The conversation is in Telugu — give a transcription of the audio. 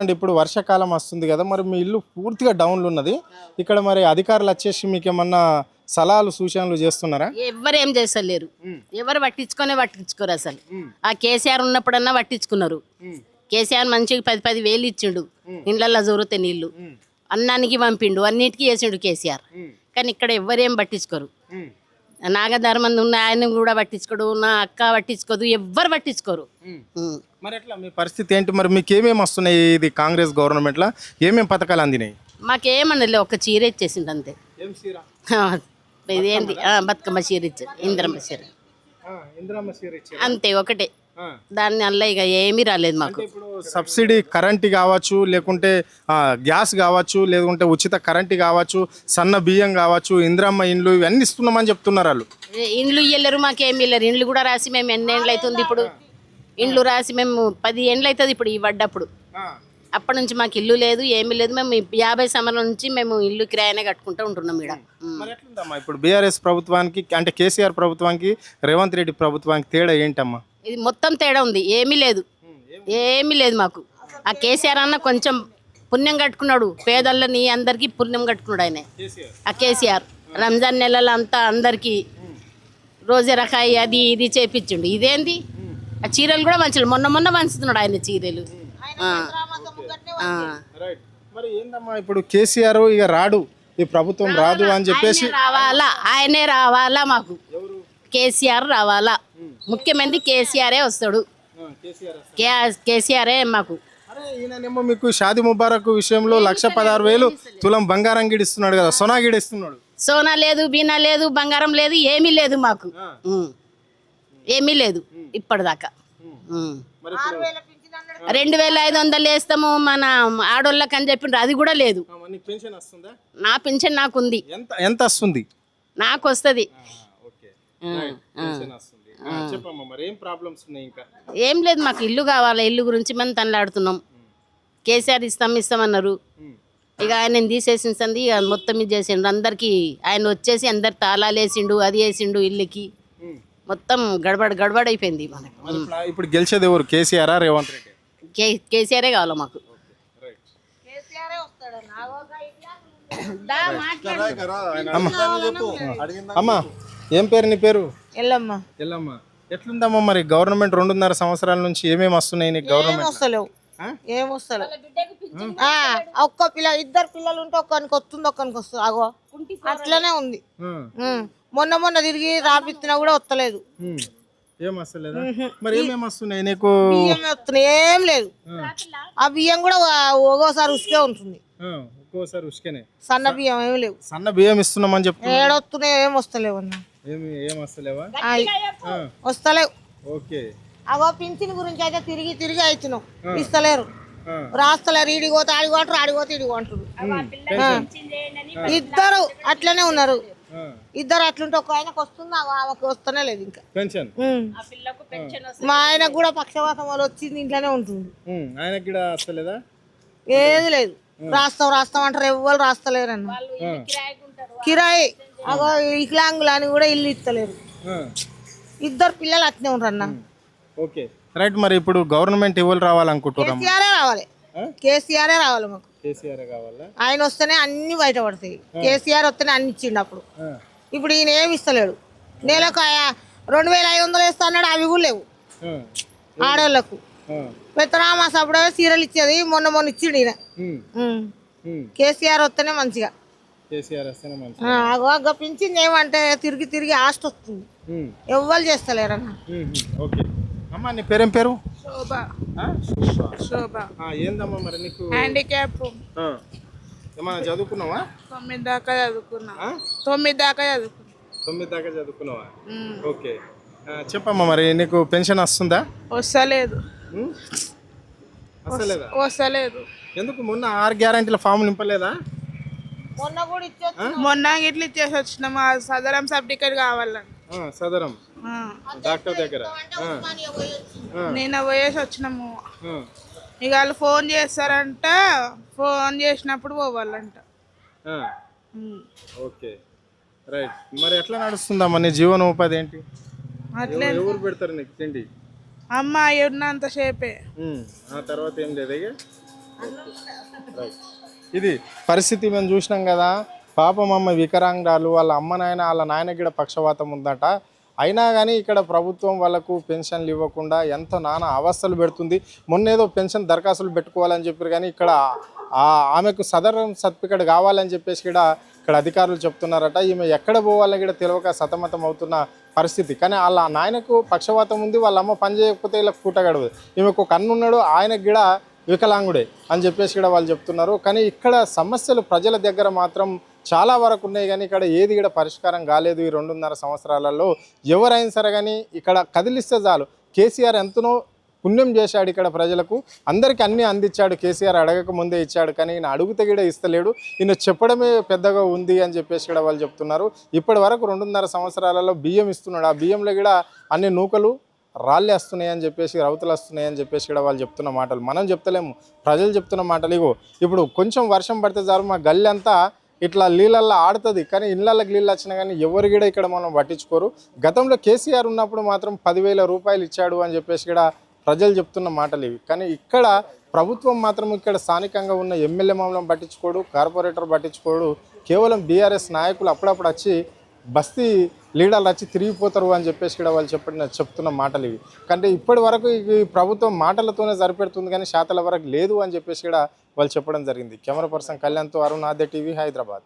అంటే ఇప్పుడు వర్షాకాలం వస్తుంది కదా, మరి మీ ఇల్లు పూర్తిగా డౌన్లో ఉన్నది. ఇక్కడ మరి అధికారులు వచ్చేసి మీకు ఏమన్నా సలహాలు సూచనలు చేస్తున్నారా? ఎవ్వరు ఏం చేస్తలేరు. ఎవరు పట్టించుకోరు అసలు. ఆ కేసీఆర్ ఉన్నప్పుడన్నా పట్టించుకున్నారు. కేసీఆర్ మంచిగా 10 వేలు ఇచ్చిండు, ఇండ్లల్లో జోరితే నీళ్లు అన్నానికి పంపిండు, అన్నిటికీ వేసిండు కేసీఆర్. కానీ ఇక్కడ ఎవ్వరేం పట్టించుకోరు. నాగధర్మం ఉన్న ఆయన కూడా పట్టించుకోడు, నా అక్క పట్టించుకోదు, ఎవ్వరు పట్టించుకోరు. మరి ఎట్లా మీ పరిస్థితి ఏంటి? మరి మీకు ఏమేమి వస్తున్నాయి? ఇది కాంగ్రెస్ గవర్నమెంట్లో ఏమేమి పథకాలు అందినాయి? మాకేమనలే, ఒక చీర ఇచ్చేసిండు అంతే. ఏం చీర? ఇదేంటి బతుకమ్మ చీర ఇచ్చారు, ఇంద్రమ్మ చీర అంతే ఒకటే. దాని వల్ల ఇక ఏమీ రాలేదు మాకు. ఇప్పుడు సబ్సిడీ కరెంట్ కావచ్చు, లేకుంటే గ్యాస్ కావచ్చు, లేకుంటే ఉచిత కరెంట్ కావచ్చు, సన్న బియ్యం కావచ్చు, ఇంద్రమ్మ ఇండ్లు ఇవన్నీ ఇస్తున్నామని చెప్తున్నారు వాళ్ళు. ఇండ్లు ఇయ్యలేరు, మాకేమి ఇయ్యలేరు. ఇండ్లు కూడా రాసి మేము ఎన్ని ఏండ్లు అవుతుంది ఇప్పుడు. ఇండ్లు రాసి మేము 10 ఏండ్లు అవుతుంది ఇప్పుడు. ఈ పడ్డప్పుడు అప్పటి నుంచి మాకు ఇల్లు లేదు, ఏమీ లేదు. మేము 50 సంవత్సరాల నుంచి మేము ఇల్లు కిరాయినే కట్టుకుంటూ ఉంటున్నాం ఇక్కడ. మరి ఎట్లుందమ్మా ఇప్పుడు బీఆర్ఎస్ ప్రభుత్వానికి, అంటే కేసీఆర్ ప్రభుత్వానికి, రేవంత్ రెడ్డి ప్రభుత్వానికి తేడా ఏంటమ్మా? ఇది మొత్తం తేడా ఉంది. ఏమీ లేదు, ఏమీ లేదు మాకు. ఆ కేసీఆర్ అన్న కొంచెం పుణ్యం కట్టుకున్నాడు, పేదలని అందరికీ పుణ్యం కట్టుకున్నాడు ఆయన. ఆ కేసీఆర్ రంజాన్ నెలలు అంతా అందరికీ రోజు రకాయి అది ఇది చేపించిండు. ఇదేంది? ఆ చీరలు కూడా మంచి మొన్న పంచుతున్నాడు ఆయన చీరలు. మరి ఏందమ్మా ఇప్పుడు కేసీఆర్ ఇక రాడు, ఈ ప్రభుత్వం రాదు అని చెప్పేసి ఆయనే రావాలా మాకు. కేసీఆర్ రావాలా, ముఖ్యమంత్రి కేసీఆరే వస్తాడు. కేసీఆరే మాకు. ఈయనేమో మీకు షాదీ ముబారక్ విషయంలో 1,16,000 తులం బంగారం గిడిస్తున్నాడు కదా, సోనా గిడిస్తున్నాడు. సోనా లేదు, బీనా లేదు, బంగారం లేదు, ఏమీ లేదు మాకు. ఏమీ లేదు ఇప్పటిదాకా. 2,500 వేస్తాము మన ఆడోళ్ళకి అని చెప్పిండ్రు, అది కూడా లేదు. నా పెన్షన్ నాకుంది. ఎంత వస్తుంది? నాకు వస్తుంది. ఏం లేదు, మాకు ఇల్లు కావాలి. ఇల్లు గురించి మనం తనలాడుతున్నాం. కేసీఆర్ ఇస్తామన్నారు. ఇక ఆయన తీసేసింది, ఇక మొత్తం ఇది చేసిండు. అందరికి ఆయన వచ్చేసి అందరు తాళాలు వేసిండు, అది వేసిండు ఇల్లుకి. మొత్తం గడబడ అయిపోయింది మనకు. ఇప్పుడు గెలిచేది ఎవరు, కేసీఆర్ రేవంత్ రెడ్డి? కేసీఆరే కావాలి మాకు. అమ్మా ఏం పేరు నీ పేరు? ఎల్లమ్మ. ఎల్లమ్మ, ఎట్లుందమ్మా మరి గవర్నమెంట్ 2.5 సంవత్సరాల నుంచి ఏమేమి వస్తున్నాయి నీకు? గవర్నమెంట్ వస్తలేవు, ఏం వస్తలేవు. ఒక్క ఇద్దరు పిల్లలు ఉంటే ఒక్కరికి వస్తుంది, ఒక్కరికి వస్తుంది. అగో అట్లనే ఉంది. మొన్న తిరిగి రాపిస్తున్నా కూడా వస్తలేదు. ఏం వస్తలేదా? మరి ఏమేమి వస్తున్నాయి నీకు? బియ్యం వస్తున్నాయి, ఏం లేదు. ఆ బియ్యం కూడా ఒక్కోసారి ఉసుకే ఉంటుంది, ఒక్కోసారి ఉసుకేనే. సన్న బియ్యం ఏమి లేవు. సన్న బియ్యం ఇస్తున్నామని చెప్తున్నా. ఏడొస్తున్నాయి, ఏం వస్తలేవు అన్న. ఏం వస్తలేవా? వస్తలేవు. ఓకే. అగో పింఛన్ గురించి అయితే తిరిగి అవుతున్నాం, ఇస్తలేరు, రాస్తలేరు. ఈడిపోతే ఆడిపోతారు, ఆడిపోతే ఇడిపోంటారు. ఇద్దరు అట్లనే ఉన్నారు. ఇద్దరు అట్లుంటే ఒక ఆయనకు వస్తుంది, ఆమెకు వస్తూనే లేదు ఇంకా పెన్షన్. మా ఆయనకు కూడా పక్షవాతం వల్ల వచ్చింది, ఇంట్లోనే ఉంటుంది. ఆయనకు కూడా వస్తలేదా? ఏది లేదు. రాస్తాం అంటారు, ఎవ్వరు రాస్తలేరు అన్న. కిరాయి అగో వికలాంగులు అని కూడా ఇల్లు ఇస్తలేరు. ఇద్దరు పిల్లలు అట్నే ఉంటారు అన్న. Okay right. మరి ఇప్పుడు గవర్నమెంట్ ఎవరు రావాలనుకుంటున్నాం? కేసీఆరే రావాలి మాకు. కేసీఆర్ కావాలా? ఆయన వస్తేనే అన్ని బయటపడతాయి. కేసీఆర్ వస్తేనే అన్ని ఇచ్చిండు. ఇప్పుడు ఈయన ఏమి ఇస్తలేడు. నెలకు 2,500 వేస్తా అన్నాడు, అవి కూడా లేవు ఆడవాళ్ళకు. పెద్దరామాస అప్పుడే సీరియల్ ఇచ్చేది, మొన్న ఇచ్చిండు ఈయన. కేసీఆర్ వస్తేనే మంచిగా. అగో పింఛన్ ఏమంటే తిరిగి ఆస్ట్ వస్తుంది, ఎవ్వరు చేస్తలేరన్న. అమ్మా నీ పేరేం పేరు? శోభ. ఏందమ్మా మరి నీకు హ్యాండిక్యాప్? ఏమన్నా చదువుకున్నావా? 9 దాకా చదువుకున్నా. 9 దాకా చదువుకున్నావా? ఓకే. చెప్పమ్మా మరి నీకు పెన్షన్ వస్తుందా? వస్తలేదు. ఎందుకు? మొన్న 6 గ్యారెంటీల ఫామ్ నింపలేదా? మొన్న ఇట్లా ఇచ్చేసి వచ్చినాం. సదరం సర్టిఫికేట్ కావాలని. సదరం డాక్టర్ దగ్గర నిన్న పోయేసి వచ్చినాము. ఇక వాళ్ళు ఫోన్ చేస్తారంట, ఫోన్ చేసినప్పుడు పోవాలంట. Okay right. మరి ఎట్లా నడుస్తుందమ్మా నీ జీవనోపాధి ఏంటి? అట్లే ఎవరు పెడతారు నీకు తిండి? అమ్మ ఉన్నంత సేపే. ఆ తర్వాత ఏం లేదు. ఇది పరిస్థితి మేము చూసినాం కదా. పాపం అమ్మ వికలాంగురాలు, వాళ్ళ అమ్మ నాయన వాళ్ళ నాయనకి కూడా పక్షవాతం ఉందట. అయినా కానీ ఇక్కడ ప్రభుత్వం వాళ్ళకు పెన్షన్లు ఇవ్వకుండా ఎంతో నానా అవస్థలు పెడుతుంది. మొన్న ఏదో పెన్షన్ దరఖాస్తులు పెట్టుకోవాలని చెప్పారు కానీ ఇక్కడ ఆమెకు సదరం సర్టిఫికేట్ కావాలని చెప్పేసి కూడా ఇక్కడ అధికారులు చెప్తున్నారట. ఈమె ఎక్కడ పోవాలని కూడా తెలియక సతమతం అవుతున్న పరిస్థితి. కానీ వాళ్ళ నాయనకు పక్షవాతం ఉంది, వాళ్ళ అమ్మ పని చేయకపోతే ఇలా పూట గడవదు. ఈమెకు కన్ను ఉన్నాడు, ఆయనకు కూడా వికలాంగుడే అని చెప్పేసి కూడా వాళ్ళు చెప్తున్నారు. కానీ ఇక్కడ సమస్యలు ప్రజల దగ్గర మాత్రం చాలా వరకు ఉన్నాయి, కానీ ఇక్కడ ఏది కూడా పరిష్కారం కాలేదు. ఈ 2.5 సంవత్సరాలలో ఎవరైనా సరే కానీ ఇక్కడ కదిలిస్తే చాలు. కేసీఆర్ ఎంతనో పుణ్యం చేశాడు ఇక్కడ ప్రజలకు, అందరికీ అన్నీ అందించాడు. కేసీఆర్ అడగక ముందే ఇచ్చాడు, కానీ ఈయన అడుగుతే కూడా ఇస్తలేడు. ఈయన చెప్పడమే పెద్దగా ఉంది అని చెప్పేసి కూడా వాళ్ళు చెప్తున్నారు. ఇప్పటి వరకు 2.5 సంవత్సరాలలో బియ్యం ఇస్తున్నాడు. ఆ బియ్యంలో కూడా అన్ని నూకలు రాళ్ళే వస్తున్నాయి అని చెప్పేసి, రౌతులు వస్తున్నాయి అని చెప్పేసి కూడా వాళ్ళు చెప్తున్న మాటలు మనం చెప్తలేము, ప్రజలు చెప్తున్న మాటలు. ఇగో ఇప్పుడు కొంచెం వర్షం పడితే చాలు మా గల్లీ అంతా ఇట్లా నీళ్ళల్లో ఆడుతుంది, కానీ ఇళ్ళకి నీళ్ళు వచ్చినా కానీ ఎవరు కూడా ఇక్కడ మనం పట్టించుకోరు. గతంలో కేసీఆర్ ఉన్నప్పుడు మాత్రం 10,000 రూపాయలు ఇచ్చాడు అని చెప్పేసి కూడా ప్రజలు చెప్తున్న మాటలు ఇవి. కానీ ఇక్కడ ప్రభుత్వం మాత్రం ఇక్కడ స్థానికంగా ఉన్న ఎమ్మెల్యే మామూలు పట్టించుకోడు, కార్పొరేటర్ పట్టించుకోడు. కేవలం బీఆర్ఎస్ నాయకులు అప్పుడప్పుడు వచ్చి బస్తీ లీడర్లు వచ్చి తిరిగిపోతారు అని చెప్పేసి కూడా వాళ్ళు చెప్తున్న మాటలు ఇవి. కానీ ఇప్పటి వరకు ఈ ప్రభుత్వం మాటలతోనే సరిపెడుతుంది, కానీ శాతల వరకు లేదు అని చెప్పేసి కూడా వాళ్ళు చెప్పడం జరిగింది. కెమెరా పర్సన్ కళ్యాణ్తో అరుణ్ ఆద్య టీవీ, హైదరాబాద్.